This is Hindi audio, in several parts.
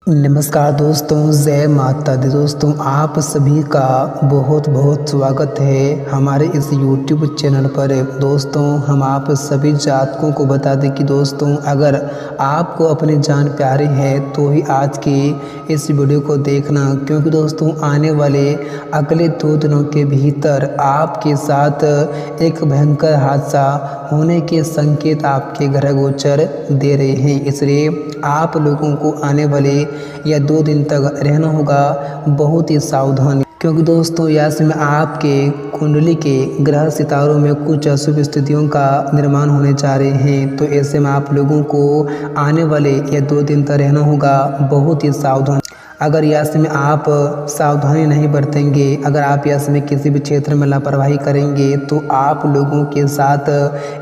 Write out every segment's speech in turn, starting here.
नमस्कार दोस्तों, जय माता दी। दोस्तों आप सभी का बहुत बहुत स्वागत है हमारे इस YouTube चैनल पर। दोस्तों हम आप सभी जातकों को बता दें कि दोस्तों अगर आपको अपनी जान प्यारी है तो ही आज की इस वीडियो को देखना, क्योंकि दोस्तों आने वाले अगले 2 दिनों के भीतर आपके साथ एक भयंकर हादसा होने के संकेत आपके ग्रह गोचर दे रहे हैं। इसलिए आप लोगों को आने वाले या 2 दिन तक रहना होगा बहुत ही सावधान, क्योंकि दोस्तों यह समय आपके कुंडली के ग्रह सितारों में कुछ अशुभ स्थितियों का निर्माण होने जा रहे हैं। तो ऐसे में आप लोगों को आने वाले या 2 दिन तक रहना होगा बहुत ही सावधान। अगर यह समय आप सावधानी नहीं बरतेंगे, अगर आप यह समय किसी भी क्षेत्र में लापरवाही करेंगे तो आप लोगों के साथ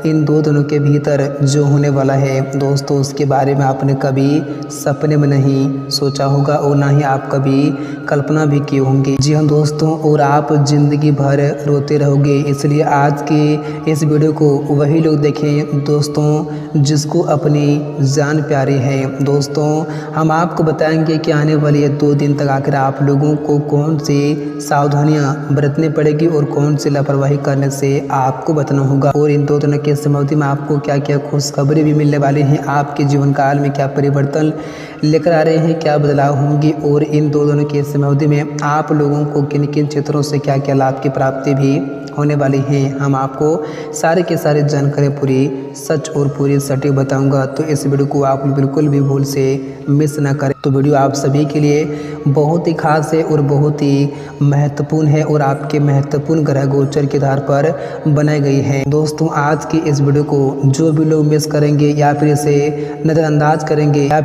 इन 2 दिनों के भीतर जो होने वाला है दोस्तों, उसके बारे में आपने कभी सपने में नहीं सोचा होगा और ना ही आप कभी कल्पना भी किए होंगे। जी हाँ दोस्तों, और आप जिंदगी भर रोते रहोगे। इसलिए आज के इस वीडियो को वही लोग देखें दोस्तों जिसको अपनी जान प्यारी है। दोस्तों हम आपको बताएंगे कि आने वाली 2 दिन तक आखिर आप लोगों को कौन सी सावधानियां बरतनी पड़ेगी और कौन सी लापरवाही करने से आपको बचना होगा, और इन 2 दिनों के समावधि में आपको क्या क्या खुशखबरी भी मिलने वाली हैं, आपके जीवन काल में क्या परिवर्तन लेकर आ रहे हैं, क्या बदलाव होंगे, और इन 2 दिनों के समावधि में आप लोगों को किन किन क्षेत्रों से क्या क्या लाभ की प्राप्ति भी होने वाली हैं। हम आपको सारे के सारे जानकारी पूरी सच और पूरी सटीक बताऊंगा। तो इस वीडियो को आप बिल्कुल भी भूल से मिस ना करें। तो वीडियो आप सभी के लिए बहुत ही खास है और बहुत ही महत्वपूर्ण है और आपके महत्वपूर्ण ग्रह गोचर के आधार पर बनाई गई है। दोस्तों आज की इस वीडियो को जो भी लोग मिस करेंगे या फिर इसे नज़रअंदाज करेंगे या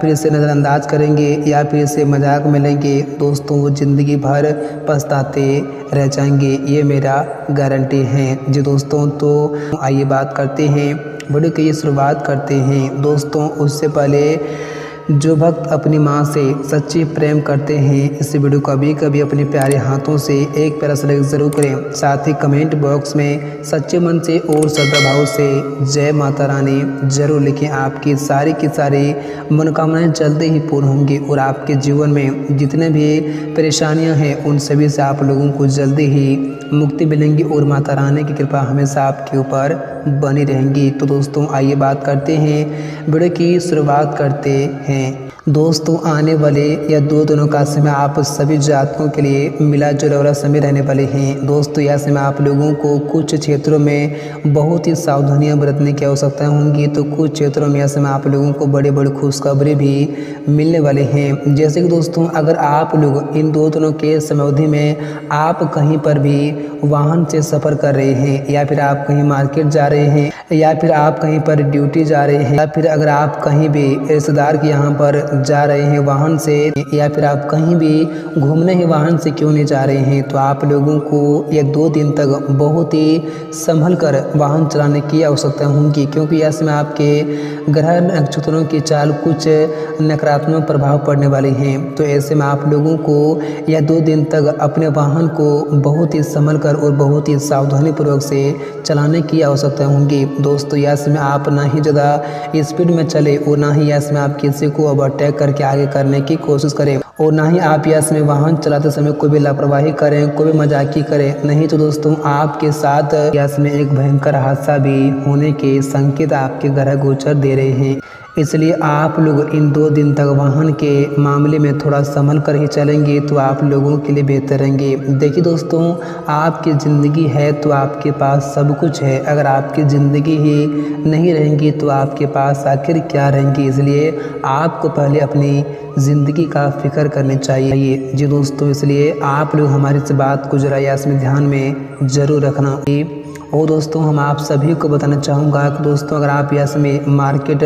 फिर इसे मजाक में लेंगे दोस्तों, वो ज़िंदगी भर पछताते रह जाएंगे, ये मेरा गारंटी है। जी दोस्तों, तो आइए बात करते हैं, वीडियो की शुरुआत करते हैं। दोस्तों उससे पहले जो भक्त अपनी माँ से सच्ची प्रेम करते हैं इस वीडियो को कभी अपने प्यारे हाथों से एक प्यारा सा लाइक जरूर करें। साथ ही कमेंट बॉक्स में सच्चे मन से और श्रद्धा भाव से जय माता रानी जरूर लिखें। आपकी सारी की सारी मनोकामनाएं जल्दी ही पूर्ण होंगी और आपके जीवन में जितने भी परेशानियां हैं उन सभी से आप लोगों को जल्दी ही मुक्ति मिलेंगी और माता रानी की कृपा हमेशा आपके ऊपर बनी रहेंगी। तो दोस्तों आइए बात करते हैं, वीडियो की शुरुआत करते हैं। दोस्तों आने वाले या 2 दिनों का समय आप सभी जातकों के लिए मिला जुला वाला समय रहने वाले हैं। दोस्तों यह समय आप लोगों को कुछ क्षेत्रों में बहुत ही सावधानियां बरतने की आवश्यकता होंगी, तो कुछ क्षेत्रों में यह समय आप लोगों को बड़े बड़े खुशखबरी भी मिलने वाले हैं। जैसे कि दोस्तों अगर आप लोग इन 2 दिनों के समयावधि में आप कहीं पर भी वाहन से सफ़र कर रहे हैं, या फिर आप कहीं मार्केट जा रहे हैं, या फिर आप कहीं पर ड्यूटी जा रहे हैं, या फिर अगर आप कहीं भी रिश्तेदार के यहाँ पर जा रहे हैं वाहन से, या फिर आप कहीं भी घूमने ही वाहन से क्यों नहीं जा रहे हैं, तो आप लोगों को ये 2 दिन तक बहुत ही संभल कर वाहन चलाने की आवश्यकता होगी, क्योंकि यह समय आपके ग्रह नक्षत्रों की चाल कुछ नकारात्मक प्रभाव पड़ने वाले हैं। तो ऐसे में आप लोगों को यह 2 दिन तक अपने वाहन को बहुत ही संभल कर और बहुत ही सावधानी पूर्वक से चलाने की आवश्यकता होगी। दोस्तों यह समय आप ना ही ज़्यादा स्पीड में चले और ना ही यह समय आप किसी को ओवरटेक करके आगे करने की कोशिश करें, और ना ही आप यह समय वाहन चलाते समय कोई भी लापरवाही करें, कोई भी मजाकी करें, नहीं तो दोस्तों आपके साथ यह समय एक भयंकर हादसा भी होने के संकेत आपके ग्रह गोचर दे रहे हैं। इसलिए आप लोग इन 2 दिन तक वाहन के मामले में थोड़ा संभल कर ही चलेंगे तो आप लोगों के लिए बेहतर रहेंगे। देखिए दोस्तों आपकी ज़िंदगी है तो आपके पास सब कुछ है, अगर आपकी ज़िंदगी ही नहीं रहेंगी तो आपके पास आखिर क्या रहेंगी। इसलिए आपको पहले अपनी ज़िंदगी का फिक्र करनी चाहिए। जी दोस्तों, इसलिए आप लोग हमारी से बात को जरा या इसमें ध्यान में ज़रूर रखना। और दोस्तों हम आप सभी को बताना चाहूँगा कि दोस्तों अगर आप यह समय मार्केट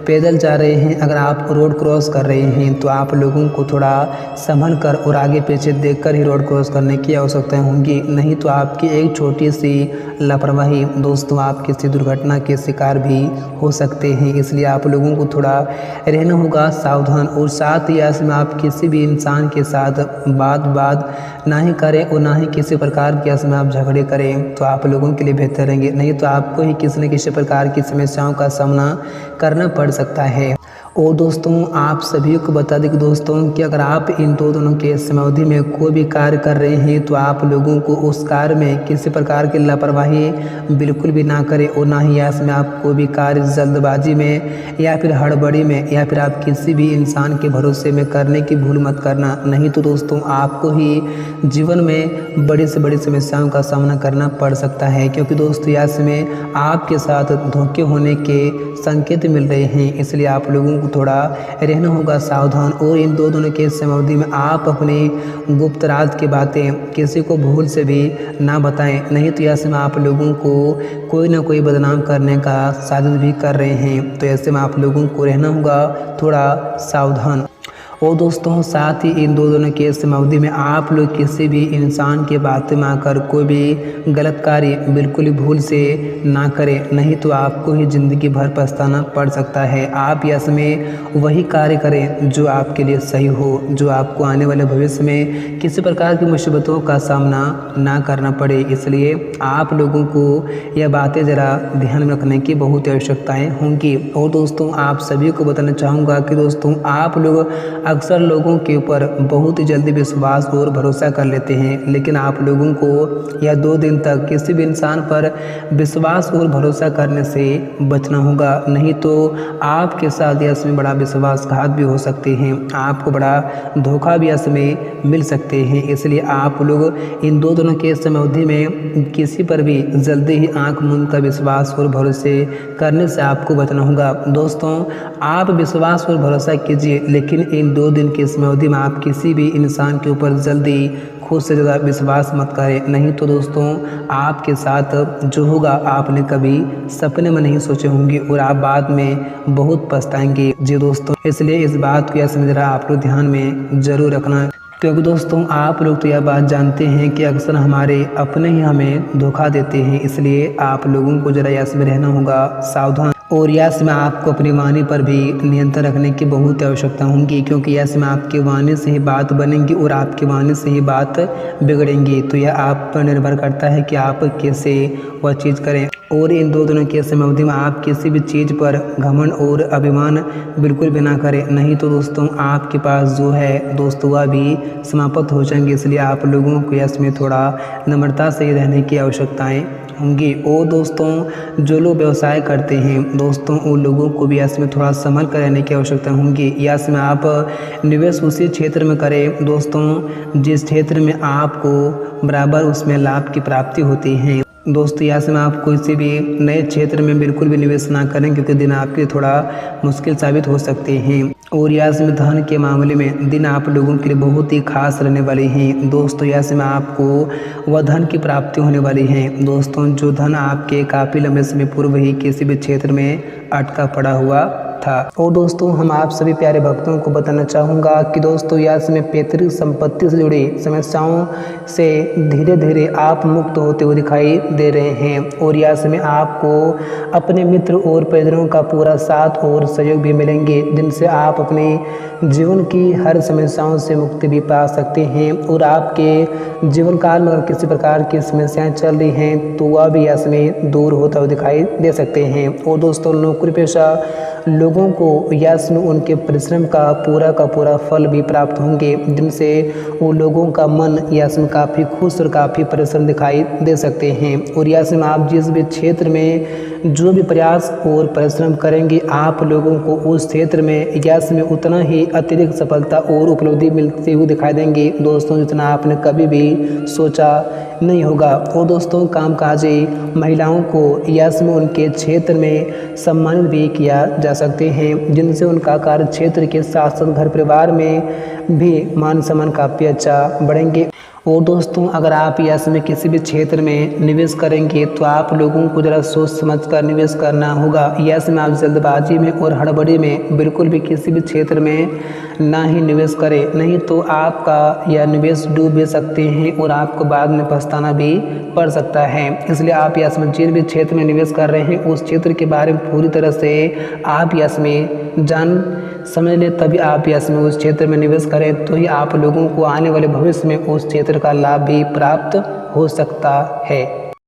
पैदल जा रहे हैं, अगर आप रोड क्रॉस कर रहे हैं तो आप लोगों को थोड़ा संभल कर और आगे पीछे देखकर ही रोड क्रॉस करने की आवश्यकता होगी, नहीं तो आपकी एक छोटी सी लापरवाही दोस्तों आप किसी दुर्घटना के शिकार भी हो सकते हैं। इसलिए आप लोगों को थोड़ा रहना होगा सावधान, और साथ ही इसमें आप किसी भी इंसान के साथ बात ना ही करें और ना ही किसी प्रकार के इसमें आप झगड़े करें, तो आप लोगों के लिए बेहतर रहेंगे, नहीं तो आपको ही किसी न किसी प्रकार की समस्याओं का सामना करना पड़ सकता है। और दोस्तों आप सभी को बता दें कि दोस्तों कि अगर आप इन दो दिनों के समयावधि में कोई भी कार्य कर रहे हैं तो आप लोगों को उस कार्य में किसी प्रकार की लापरवाही बिल्कुल भी ना करें और ना ही इसमें आप कोई भी कार्य जल्दबाजी में या फिर हड़बड़ी में या फिर आप किसी भी इंसान के भरोसे में करने की भूल मत करना। नहीं तो दोस्तों आपको ही जीवन में बड़ी से बड़ी समस्याओं का सामना करना पड़ सकता है, क्योंकि दोस्तों इसमें आपके साथ धोखे होने के संकेत मिल रहे हैं। इसलिए आप लोगों को थोड़ा रहना होगा सावधान। और इन दो दिनों के समयावधि में आप अपनी गुप्त राज की बातें किसी को भूल से भी ना बताएं, नहीं तो ऐसे में आप लोगों को कोई ना कोई बदनाम करने का साजिश भी कर रहे हैं। तो ऐसे में आप लोगों को रहना होगा थोड़ा सावधान। और दोस्तों साथ ही इन दो दिनों के समयावधि में आप लोग किसी भी इंसान के बातें में आकर कोई भी गलत कार्य बिल्कुल ही भूल से ना करें, नहीं तो आपको ही ज़िंदगी भर पछताना पड़ सकता है। आप इसमें वही कार्य करें जो आपके लिए सही हो, जो आपको आने वाले भविष्य में किसी प्रकार की मुसीबतों का सामना ना करना पड़े। इसलिए आप लोगों को यह बातें ज़रा ध्यान में रखने की बहुत आवश्यकताएँ होंगी। और दोस्तों आप सभी को बताना चाहूँगा कि दोस्तों आप लोग अक्सर लोगों के ऊपर बहुत ही जल्दी विश्वास और भरोसा कर लेते हैं, लेकिन आप लोगों को यह 2 दिन तक किसी भी इंसान पर विश्वास और भरोसा करने से बचना होगा, नहीं तो आपके साथ इसमें बड़ा विश्वासघात भी हो सकते हैं, आपको बड़ा धोखा भी इसमें मिल सकते हैं। इसलिए आप लोग इन 2 दिनों के समयावधि में किसी पर भी जल्दी ही आंख मूंद का विश्वास और भरोसे करने से आपको बचना होगा। दोस्तों आप विश्वास और भरोसा कीजिए, लेकिन इन 2 दिन की समयावधि में आप किसी भी इंसान के ऊपर जल्दी खुद से ज़्यादा विश्वास मत करें, नहीं तो दोस्तों आपके साथ जो होगा आपने कभी सपने में नहीं सोचे होंगे और आप बाद में बहुत पछताएंगे जी दोस्तों। इसलिए इस बात को यह समझना आप लोग ध्यान में ज़रूर रखना, क्योंकि दोस्तों आप लोग तो यह बात जानते हैं कि अक्सर हमारे अपने ही हमें धोखा देते हैं। इसलिए आप लोगों को ज़रा इसमें रहना होगा सावधान। और यस में आपको अपनी वाणी पर भी नियंत्रण रखने की बहुत आवश्यकता होगी, क्योंकि यस में आपकी वाणी से ही बात बनेंगी और आपकी वाणी से ही बात बिगड़ेंगी। तो यह आप पर निर्भर करता है कि आप कैसे वह चीज़ करें। और इन 2 दिनों के समयावधि में आप किसी भी चीज़ पर घमंड और अभिमान बिल्कुल भी ना करें, नहीं तो दोस्तों आपके पास जो है दोस्तों वह भी समाप्त हो जाएंगे। इसलिए आप लोगों को इसमें थोड़ा नम्रता से रहने की आवश्यकताएँ होंगी। और दोस्तों जो लोग व्यवसाय करते हैं दोस्तों उन लोगों को भी इसमें थोड़ा संभल कर रहने की आवश्यकता होंगी। या इसमें आप निवेश उसी क्षेत्र में करें दोस्तों जिस क्षेत्र में आपको बराबर उसमें लाभ की प्राप्ति होती है। दोस्तों यहाँ से मैं आप किसी भी नए क्षेत्र में बिल्कुल भी निवेश ना करें, क्योंकि दिन आपके लिए थोड़ा मुश्किल साबित हो सकते हैं। और यहाँ से में धन के मामले में दिन आप लोगों के लिए बहुत ही खास रहने वाले हैं दोस्तों। यहाँ से में आपको वह धन की प्राप्ति होने वाली है दोस्तों जो धन आपके काफ़ी लंबे समय पूर्व ही किसी भी क्षेत्र में अटका पड़ा हुआ था। और दोस्तों हम आप सभी प्यारे भक्तों को बताना चाहूँगा कि दोस्तों यह समय पैतृक संपत्ति से जुड़ी समस्याओं से धीरे धीरे आप मुक्त होते हुए दिखाई दे रहे हैं। और यह समय आपको अपने मित्र और परिजनों का पूरा साथ और सहयोग भी मिलेंगे, जिनसे आप अपने जीवन की हर समस्याओं से मुक्ति भी पा सकते हैं। और आपके जीवन काल में अगर किसी प्रकार की समस्याएं चल रही हैं तो वह भी यह समय दूर होता हुआ दिखाई दे सकते हैं। और दोस्तों नौकरी पेशा लोगों को यश में उनके परिश्रम का पूरा फल भी प्राप्त होंगे, जिनसे वो लोगों का मन यश में काफ़ी खुश और काफ़ी परिश्रम दिखाई दे सकते हैं। और यश में आप जिस भी क्षेत्र में जो भी प्रयास और परिश्रम करेंगे आप लोगों को उस क्षेत्र में यश में उतना ही अतिरिक्त सफलता और उपलब्धि मिलती हुई दिखाई देंगी दोस्तों, जितना आपने कभी भी सोचा नहीं होगा। और दोस्तों कामकाजी महिलाओं को यश में उनके क्षेत्र में सम्मानित भी किया जा सकते हैं, जिनसे उनका कार्य क्षेत्र के साथ साथ घर परिवार में भी मान सम्मान काफ़ी अच्छा बढ़ेंगे। और दोस्तों अगर आप यश में किसी भी क्षेत्र में निवेश करेंगे तो आप लोगों को ज़रा सोच समझ कर निवेश करना होगा। यश में आप जल्दबाजी में और हड़बड़ी में बिल्कुल भी किसी भी क्षेत्र में ना ही निवेश करें, नहीं तो आपका यह निवेश डूब भी सकते हैं और आपको बाद में पछताना भी पड़ सकता है। इसलिए आप यश में जिन भी क्षेत्र में निवेश कर रहे हैं उस क्षेत्र के बारे में पूरी तरह से आप यश में जान समझ लें, तभी आप यश में उस क्षेत्र में निवेश करें, तो ही आप लोगों को आने वाले भविष्य में उस क्षेत्र का लाभ भी प्राप्त हो सकता है।